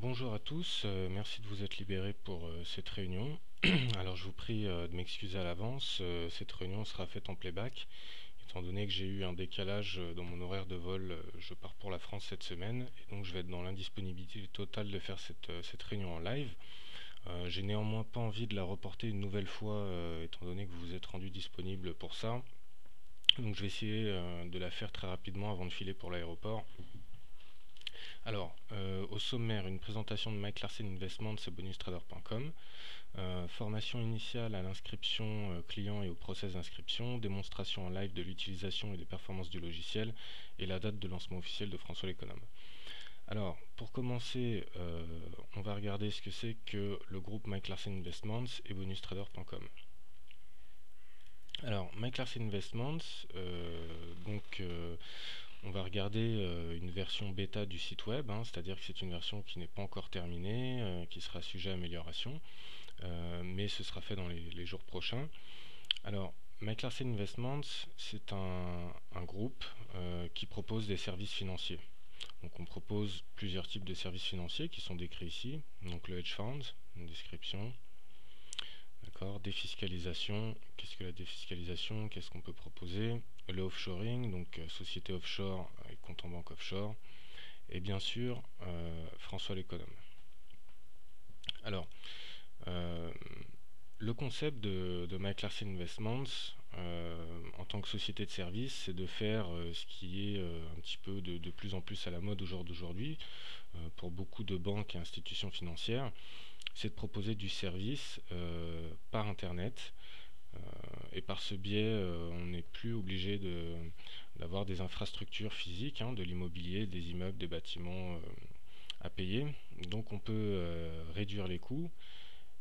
Bonjour à tous, merci de vous être libérés pour cette réunion. Alors je vous prie de m'excuser à l'avance, cette réunion sera faite en playback, étant donné que j'ai eu un décalage dans mon horaire de vol, je pars pour la France cette semaine, et donc je vais être dans l'indisponibilité totale de faire cette réunion en live. J'ai néanmoins pas envie de la reporter une nouvelle fois, étant donné que vous vous êtes rendu disponible pour ça. Donc je vais essayer de la faire très rapidement avant de filer pour l'aéroport. Alors, au sommaire, une présentation de Mike Larsen Investments et bonustrader.com, formation initiale à l'inscription client et au process d'inscription, démonstration en live de l'utilisation et des performances du logiciel et la date de lancement officiel de François l'économe. Alors, pour commencer, on va regarder ce que c'est que le groupe Mike Larsen Investments et bonustrader.com. Alors, Mike Larsen Investments, on va regarder une version bêta du site web, c'est-à-dire que c'est une version qui n'est pas encore terminée, qui sera sujet à amélioration, mais ce sera fait dans les jours prochains. Alors, Mike Larsen Investments, c'est un groupe qui propose des services financiers. Donc on propose plusieurs types de services financiers qui sont décrits ici. Donc le hedge fund, une description. D'accord, défiscalisation, qu'est-ce que la défiscalisation, qu'est-ce qu'on peut proposer? Le offshoring, donc société offshore et compte en banque offshore. Et bien sûr, François l'économe. Alors, le concept de Mike Larsen Investments en tant que société de service, c'est de faire ce qui est un petit peu de plus en plus à la mode au jour d'aujourd'hui pour beaucoup de banques et institutions financières, c'est de proposer du service par Internet. Et par ce biais, on n'est plus obligé d'avoir des infrastructures physiques, de l'immobilier, des immeubles, des bâtiments à payer. Donc on peut réduire les coûts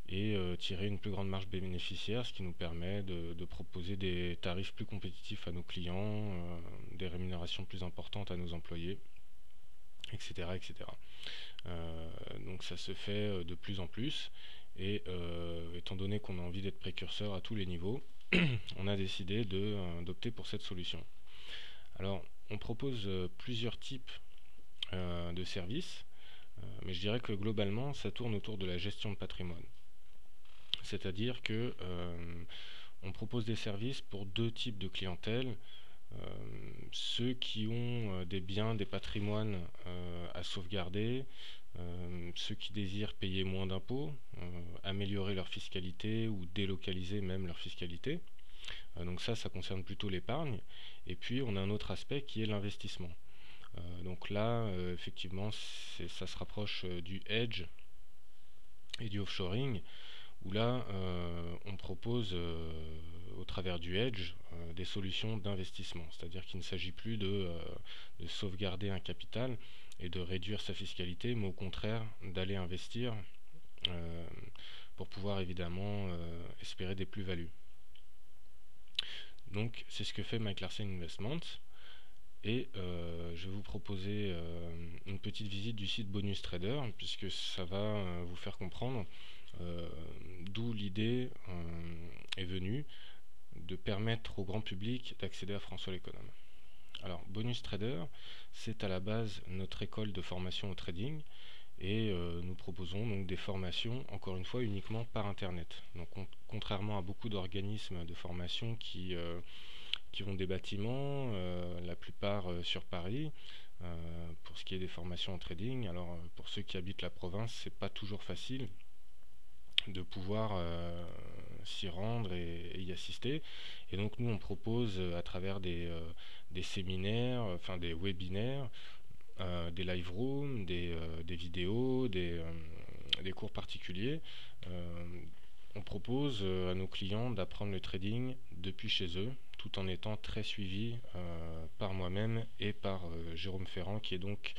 et tirer une plus grande marge bénéficiaire, ce qui nous permet de proposer des tarifs plus compétitifs à nos clients, des rémunérations plus importantes à nos employés, etc. etc. Donc ça se fait de plus en plus, et étant donné qu'on a envie d'être précurseur à tous les niveaux, on a décidé d'opter pour cette solution. Alors on propose plusieurs types de services, mais je dirais que globalement ça tourne autour de la gestion de patrimoine. C'est-à-dire que on propose des services pour deux types de clientèle. Ceux qui ont des biens, des patrimoines à sauvegarder, ceux qui désirent payer moins d'impôts, améliorer leur fiscalité ou délocaliser même leur fiscalité. Donc ça concerne plutôt l'épargne. Et puis on a un autre aspect qui est l'investissement. Donc là, effectivement, ça se rapproche du hedge et du offshoring, où là, on propose au travers du hedge des solutions d'investissement. C'est-à-dire qu'il ne s'agit plus de sauvegarder un capital et de réduire sa fiscalité, mais au contraire d'aller investir pour pouvoir évidemment espérer des plus-values. Donc c'est ce que fait Mike Larsen Investments. Et je vais vous proposer une petite visite du site Bonus Trader, puisque ça va vous faire comprendre d'où l'idée est venue de permettre au grand public d'accéder à François l'économe. Alors Bonus Trader, c'est à la base notre école de formation au trading, et nous proposons donc des formations, encore une fois, uniquement par internet. Donc contrairement à beaucoup d'organismes de formation qui ont des bâtiments, la plupart sur Paris, pour ce qui est des formations en trading. Alors pour ceux qui habitent la province, c'est pas toujours facile de pouvoir s'y rendre et y assister. Et donc nous on propose à travers des séminaires, enfin des webinaires, des live rooms, des vidéos, des cours particuliers. On propose à nos clients d'apprendre le trading depuis chez eux, tout en étant très suivi par moi-même et par Jérôme Ferrand, qui est donc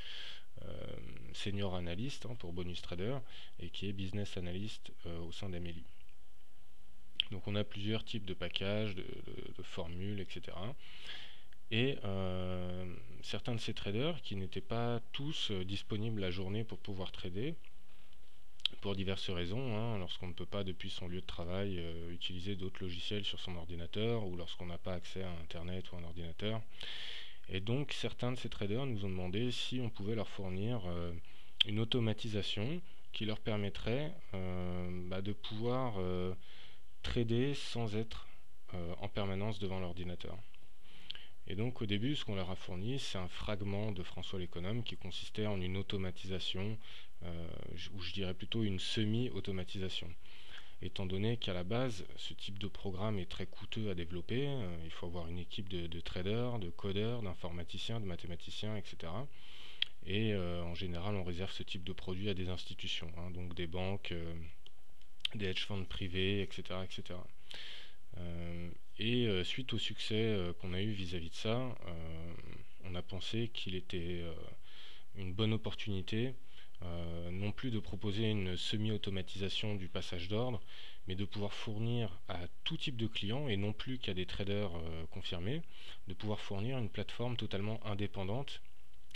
senior analyste pour Bonus Trader et qui est business analyst au sein d'Amélie. Donc on a plusieurs types de packages, de formules, etc. Et certains de ces traders qui n'étaient pas tous disponibles la journée pour pouvoir trader, pour diverses raisons, lorsqu'on ne peut pas depuis son lieu de travail utiliser d'autres logiciels sur son ordinateur, ou lorsqu'on n'a pas accès à internet ou à un ordinateur. Et donc certains de ces traders nous ont demandé si on pouvait leur fournir une automatisation qui leur permettrait de pouvoir trader sans être en permanence devant l'ordinateur. Et donc au début, ce qu'on leur a fourni, c'est un fragment de François l'économe qui consistait en une automatisation, ou je dirais plutôt une semi-automatisation. Étant donné qu'à la base, ce type de programme est très coûteux à développer, il faut avoir une équipe de traders, de codeurs, d'informaticiens, de mathématiciens, etc. Et en général, on réserve ce type de produit à des institutions, donc des banques, des hedge funds privés, etc. etc. Suite au succès qu'on a eu vis-à-vis de ça, on a pensé qu'il était une bonne opportunité non plus de proposer une semi-automatisation du passage d'ordre, mais de pouvoir fournir à tout type de clients, et non plus qu'à des traders confirmés, de pouvoir fournir une plateforme totalement indépendante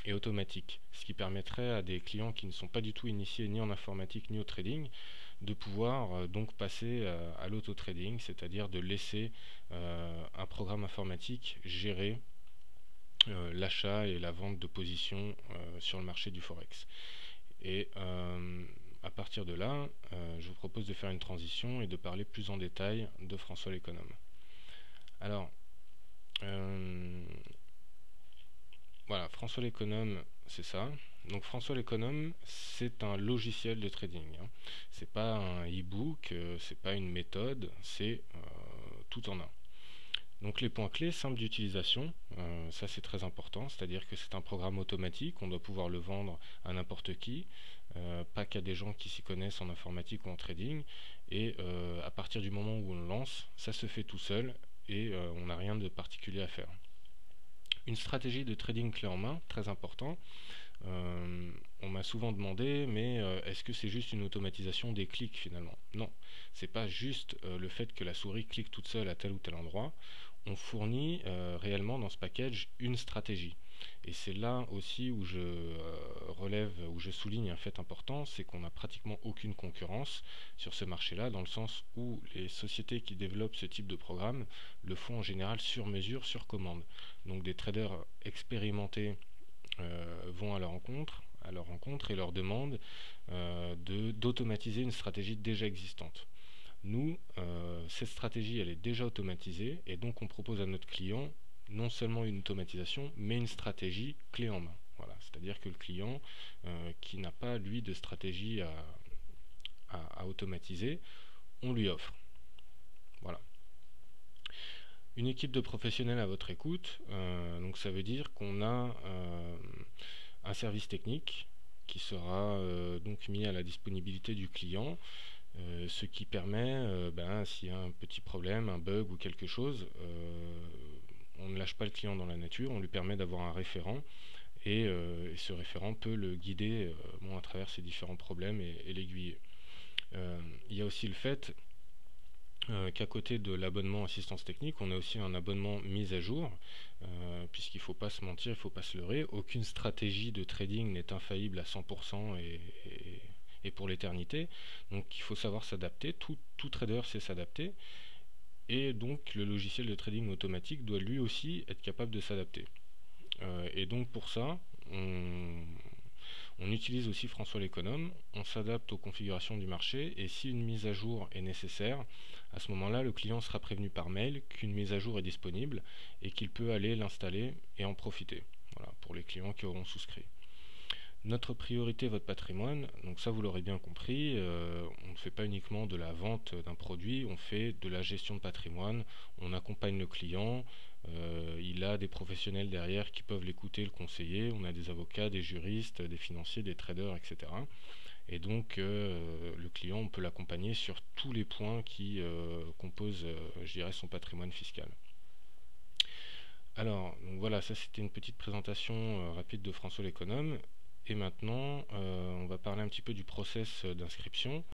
et automatique, ce qui permettrait à des clients qui ne sont pas du tout initiés ni en informatique ni au trading de pouvoir donc passer à l'auto-trading, c'est-à-dire de laisser un programme informatique gérer l'achat et la vente de positions sur le marché du Forex. Et à partir de là, je vous propose de faire une transition et de parler plus en détail de François l'économe. Alors, voilà, François l'économe, c'est ça. Donc François l'économe, c'est un logiciel de trading. C'est pas un e-book, c'est pas une méthode, c'est tout en un. Donc les points clés simples d'utilisation, ça c'est très important, c'est-à-dire que c'est un programme automatique, on doit pouvoir le vendre à n'importe qui, pas qu'à des gens qui s'y connaissent en informatique ou en trading, et à partir du moment où on le lance, ça se fait tout seul et on n'a rien de particulier à faire. Une stratégie de trading clé en main, très important. On m'a souvent demandé, mais est-ce que c'est juste une automatisation des clics finalement? Non, c'est pas juste le fait que la souris clique toute seule à tel ou tel endroit. On fournit réellement dans ce package une stratégie. Et c'est là aussi où je relève, où je souligne un fait important, c'est qu'on n'a pratiquement aucune concurrence sur ce marché-là, dans le sens où les sociétés qui développent ce type de programme le font en général sur mesure, sur commande. Donc des traders expérimentés vont à leur rencontre et leur demandent d'automatiser une stratégie déjà existante. Nous, cette stratégie, elle est déjà automatisée et donc on propose à notre client non seulement une automatisation, mais une stratégie clé en main. Voilà, c'est-à-dire que le client qui n'a pas, lui, de stratégie à automatiser, on lui offre. Voilà. Une équipe de professionnels à votre écoute, donc ça veut dire qu'on a un service technique qui sera donc mis à la disponibilité du client, ce qui permet, s'il y a un petit problème, un bug ou quelque chose, on ne lâche pas le client dans la nature, on lui permet d'avoir un référent et ce référent peut le guider à travers ces différents problèmes et l'aiguiller. Il y a aussi le fait qu'à côté de l'abonnement assistance technique, on a aussi un abonnement mise à jour, puisqu'il ne faut pas se mentir, il ne faut pas se leurrer, aucune stratégie de trading n'est infaillible à 100% et pour l'éternité, donc il faut savoir s'adapter, tout trader sait s'adapter, et donc le logiciel de trading automatique doit lui aussi être capable de s'adapter. Et donc pour ça, on utilise aussi François l'économe, on s'adapte aux configurations du marché et si une mise à jour est nécessaire, à ce moment-là, le client sera prévenu par mail qu'une mise à jour est disponible et qu'il peut aller l'installer et en profiter. Voilà, pour les clients qui auront souscrit. Notre priorité, votre patrimoine, donc ça vous l'aurez bien compris, on ne fait pas uniquement de la vente d'un produit, on fait de la gestion de patrimoine, on accompagne le client, il a des professionnels derrière qui peuvent l'écouter, le conseiller, on a des avocats, des juristes, des financiers, des traders, etc. Et donc le client, on peut l'accompagner sur tous les points qui composent, je dirais, son patrimoine fiscal. Alors, donc voilà, ça c'était une petite présentation rapide de François l'économe. Et maintenant, on va parler un petit peu du process d'inscription.